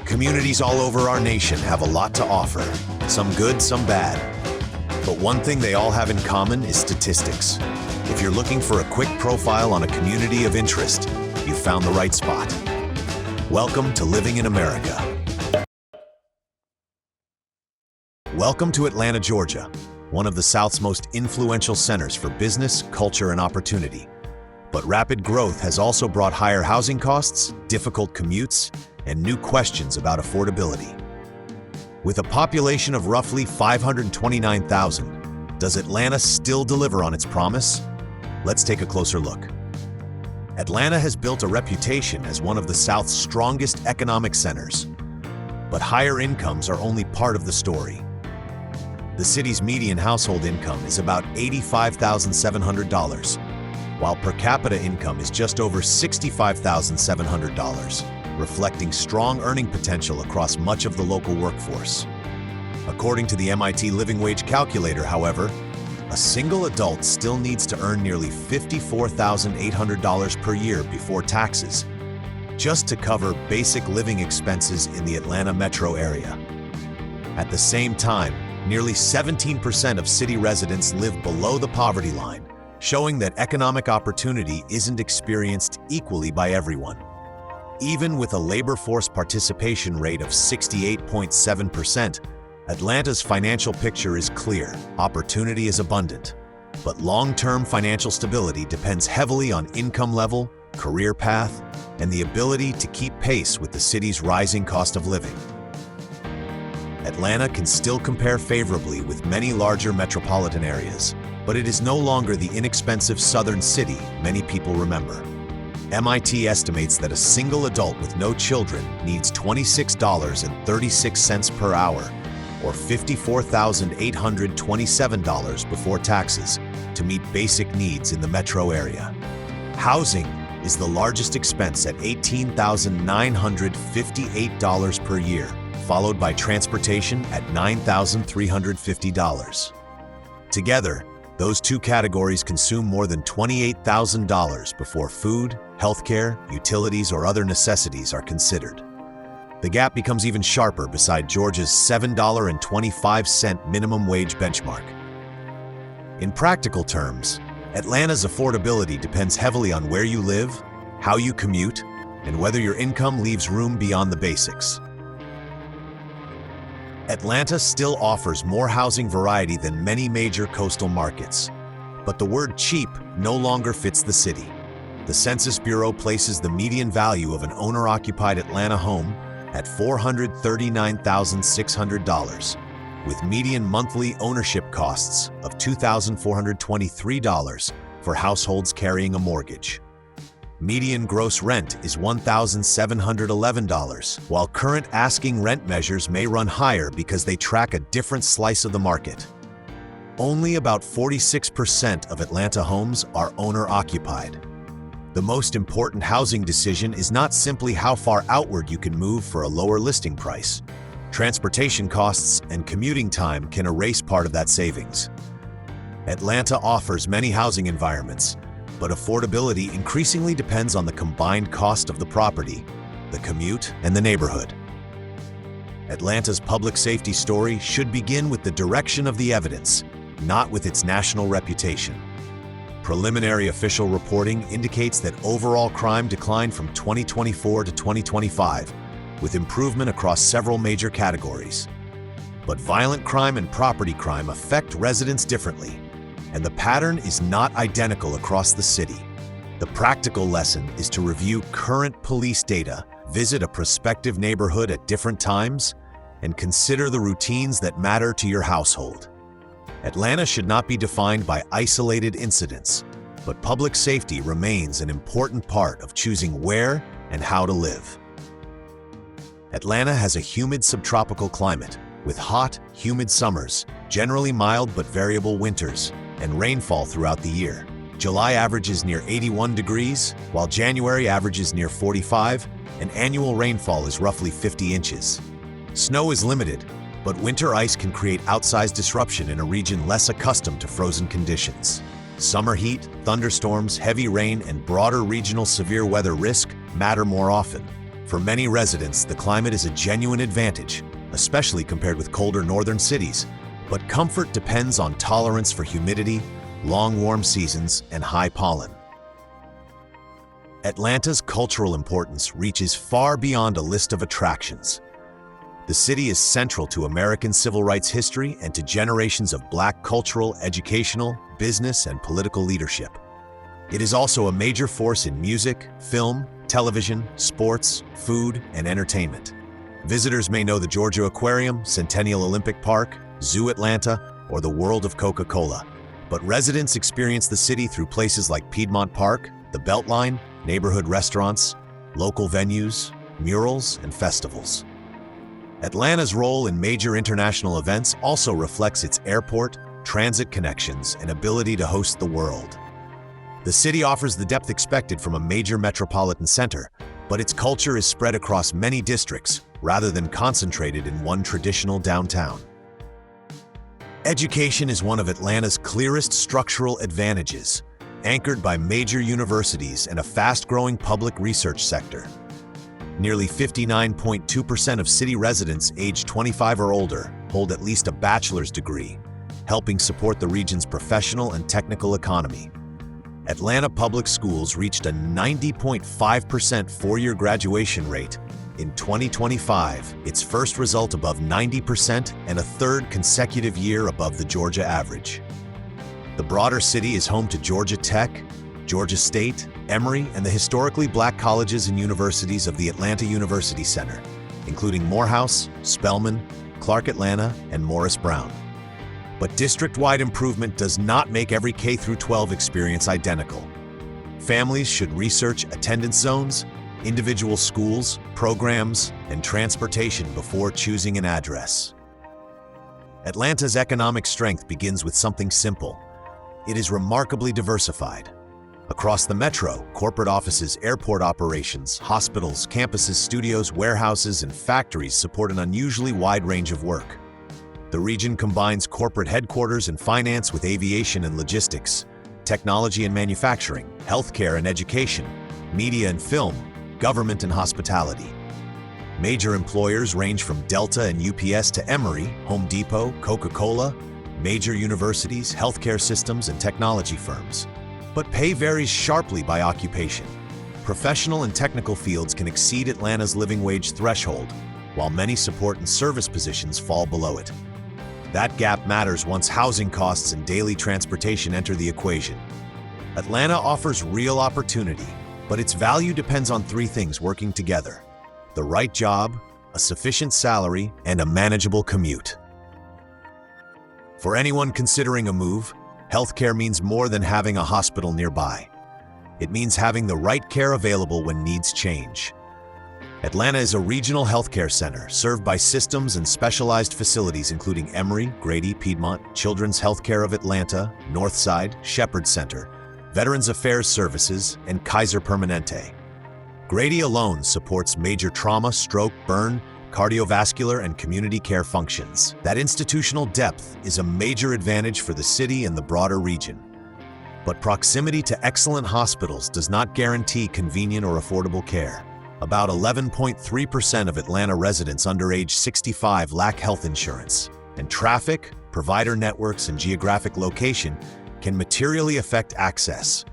Communities all over our nation have a lot to offer, some good, some bad. But one thing they all have in common is statistics. If you're looking for a quick profile on a community of interest, you've found the right spot. Welcome to Living in America. Welcome to Atlanta, Georgia, one of the South's most influential centers for business, culture, and opportunity. But rapid growth has also brought higher housing costs, difficult commutes, and new questions about affordability. With a population of roughly 529,000, does Atlanta still deliver on its promise? Let's take a closer look. Atlanta has built a reputation as one of the South's strongest economic centers. But higher incomes are only part of the story. The city's median household income is about $85,700, while per capita income is just over $65,700, reflecting strong earning potential across much of the local workforce. According to the MIT Living Wage Calculator, however, a single adult still needs to earn nearly $54,800 per year before taxes, just to cover basic living expenses in the Atlanta metro area. At the same time, nearly 17% of city residents live below the poverty line, showing that economic opportunity isn't experienced equally by everyone. Even with a labor force participation rate of 68.7%, Atlanta's financial picture is clear. Opportunity is abundant, but long-term financial stability depends heavily on income level, career path, and the ability to keep pace with the city's rising cost of living. Atlanta can still compare favorably with many larger metropolitan areas, but it is no longer the inexpensive southern city many people remember. MIT estimates that a single adult with no children needs $26.36 per hour, or $54,827 before taxes, to meet basic needs in the metro area. Housing is the largest expense at $18,958 per year, followed by transportation at $9,350. Together, those two categories consume more than $28,000 before food, healthcare, utilities, or other necessities are considered. The gap becomes even sharper beside Georgia's $7.25 minimum wage benchmark. In practical terms, Atlanta's affordability depends heavily on where you live, how you commute, and whether your income leaves room beyond the basics. Atlanta still offers more housing variety than many major coastal markets, but the word cheap no longer fits the city. The Census Bureau places the median value of an owner-occupied Atlanta home at $439,600, with median monthly ownership costs of $2,423 for households carrying a mortgage. Median gross rent is $1,711, while current asking rent measures may run higher because they track a different slice of the market. Only about 46% of Atlanta homes are owner-occupied. The most important housing decision is not simply how far outward you can move for a lower listing price. Transportation costs and commuting time can erase part of that savings. Atlanta offers many housing environments, but affordability increasingly depends on the combined cost of the property, the commute, and the neighborhood. Atlanta's public safety story should begin with the direction of the evidence, not with its national reputation. Preliminary official reporting indicates that overall crime declined from 2024 to 2025, with improvement across several major categories. But violent crime and property crime affect residents differently, and the pattern is not identical across the city. The practical lesson is to review current police data, visit a prospective neighborhood at different times, and consider the routines that matter to your household. Atlanta should not be defined by isolated incidents, but public safety remains an important part of choosing where and how to live. Atlanta has a humid subtropical climate, with hot, humid summers, generally mild but variable winters, and rainfall throughout the year. July averages near 81 degrees, while January averages near 45, and annual rainfall is roughly 50 inches. Snow is limited, but winter ice can create outsized disruption in a region less accustomed to frozen conditions. Summer heat, thunderstorms, heavy rain, and broader regional severe weather risk matter more often. For many residents, the climate is a genuine advantage, especially compared with colder northern cities, but comfort depends on tolerance for humidity, long warm seasons, and high pollen. Atlanta's cultural importance reaches far beyond a list of attractions. The city is central to American civil rights history and to generations of Black cultural, educational, business, and political leadership. It is also a major force in music, film, television, sports, food, and entertainment. Visitors may know the Georgia Aquarium, Centennial Olympic Park, Zoo Atlanta, or the World of Coca-Cola. But residents experience the city through places like Piedmont Park, the Beltline, neighborhood restaurants, local venues, murals, and festivals. Atlanta's role in major international events also reflects its airport, transit connections, and ability to host the world. The city offers the depth expected from a major metropolitan center, but its culture is spread across many districts rather than concentrated in one traditional downtown. Education is one of Atlanta's clearest structural advantages, anchored by major universities and a fast-growing public research sector. Nearly 59.2% of city residents aged 25 or older hold at least a bachelor's degree, helping support the region's professional and technical economy. Atlanta Public Schools reached a 90.5% four-year graduation rate in 2025, its first result above 90% and a third consecutive year above the Georgia average. The broader city is home to Georgia Tech, Georgia State, Emory, and the historically Black colleges and universities of the Atlanta University Center, including Morehouse, Spelman, Clark Atlanta, and Morris Brown. But district-wide improvement does not make every K-12 experience identical. Families should research attendance zones, individual schools, programs, and transportation before choosing an address. Atlanta's economic strength begins with something simple. It is remarkably diversified. Across the metro, corporate offices, airport operations, hospitals, campuses, studios, warehouses, and factories support an unusually wide range of work. The region combines corporate headquarters and finance with aviation and logistics, technology and manufacturing, healthcare and education, media and film, government and hospitality. Major employers range from Delta and UPS to Emory, Home Depot, Coca-Cola, major universities, healthcare systems, and technology firms. But pay varies sharply by occupation. Professional and technical fields can exceed Atlanta's living wage threshold, while many support and service positions fall below it. That gap matters once housing costs and daily transportation enter the equation. Atlanta offers real opportunity, but its value depends on three things working together: the right job, a sufficient salary, and a manageable commute. For anyone considering a move, healthcare means more than having a hospital nearby. It means having the right care available when needs change. Atlanta is a regional healthcare center served by systems and specialized facilities including Emory, Grady, Piedmont, Children's Healthcare of Atlanta, Northside, Shepherd Center, Veterans Affairs Services, and Kaiser Permanente. Grady alone supports major trauma, stroke, burn, cardiovascular, and community care functions. That institutional depth is a major advantage for the city and the broader region. But proximity to excellent hospitals does not guarantee convenient or affordable care. About 11.3% of Atlanta residents under age 65 lack health insurance, and traffic, provider networks, and geographic location can materially affect access.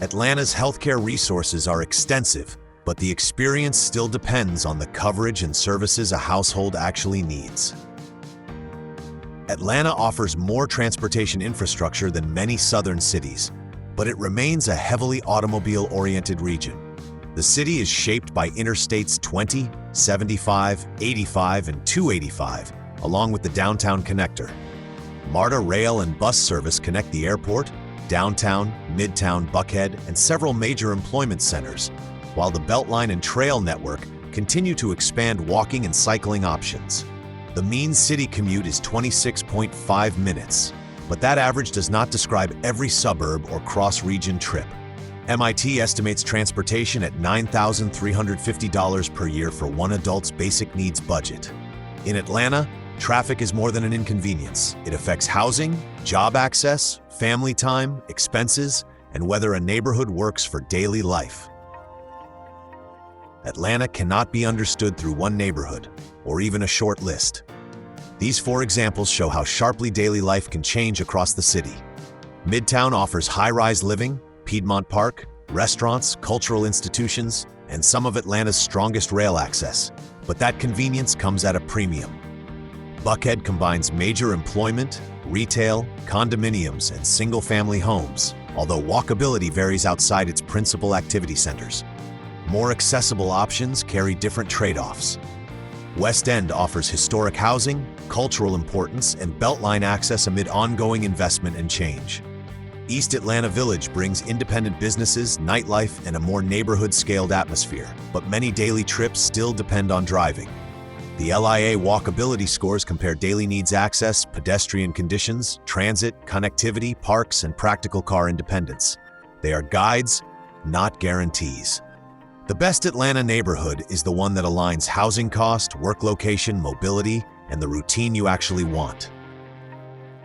Atlanta's healthcare resources are extensive, but the experience still depends on the coverage and services a household actually needs. Atlanta offers more transportation infrastructure than many southern cities, but it remains a heavily automobile-oriented region. The city is shaped by interstates 20, 75, 85, and 285, along with the downtown connector. MARTA rail and bus service connect the airport, downtown, midtown, Buckhead, and several major employment centers, while the Beltline and Trail network continue to expand walking and cycling options. The mean city commute is 26.5 minutes, but that average does not describe every suburb or cross-region trip. MIT estimates transportation at $9,350 per year for one adult's basic needs budget. In Atlanta, traffic is more than an inconvenience. It affects housing, job access, family time, expenses, and whether a neighborhood works for daily life. Atlanta cannot be understood through one neighborhood, or even a short list. These 4 examples show how sharply daily life can change across the city. Midtown offers high-rise living, Piedmont Park, restaurants, cultural institutions, and some of Atlanta's strongest rail access, but that convenience comes at a premium. Buckhead combines major employment, retail, condominiums, and single-family homes, although walkability varies outside its principal activity centers. More accessible options carry different trade-offs. West End offers historic housing, cultural importance, and Beltline access amid ongoing investment and change. East Atlanta Village brings independent businesses, nightlife, and a more neighborhood-scaled atmosphere, but many daily trips still depend on driving. The LIA walkability scores compare daily needs access, pedestrian conditions, transit, connectivity, parks, and practical car independence. They are guides, not guarantees. The best Atlanta neighborhood is the one that aligns housing cost, work location, mobility, and the routine you actually want.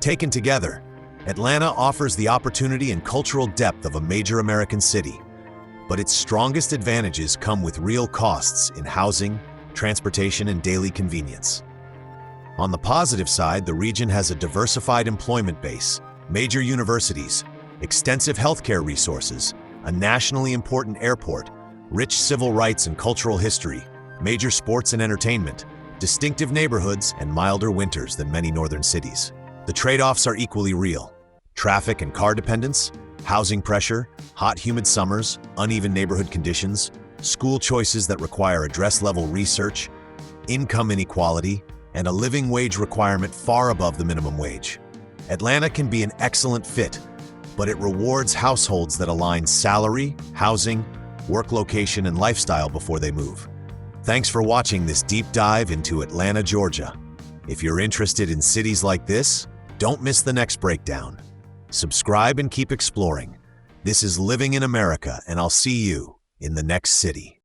Taken together, Atlanta offers the opportunity and cultural depth of a major American city, but its strongest advantages come with real costs in housing, transportation, and daily convenience. On the positive side, the region has a diversified employment base, major universities, extensive healthcare resources, a nationally important airport, rich civil rights and cultural history, major sports and entertainment, distinctive neighborhoods, and milder winters than many northern cities. The trade-offs are equally real. Traffic and car dependence, housing pressure, hot humid summers, uneven neighborhood conditions, school choices that require address-level research, income inequality, and a living wage requirement far above the minimum wage. Atlanta can be an excellent fit, but it rewards households that align salary, housing, work location, and lifestyle before they move. Thanks for watching this deep dive into Atlanta, Georgia. If you're interested in cities like this, don't miss the next breakdown. Subscribe and keep exploring. This is Living in America, and I'll see you in the next city.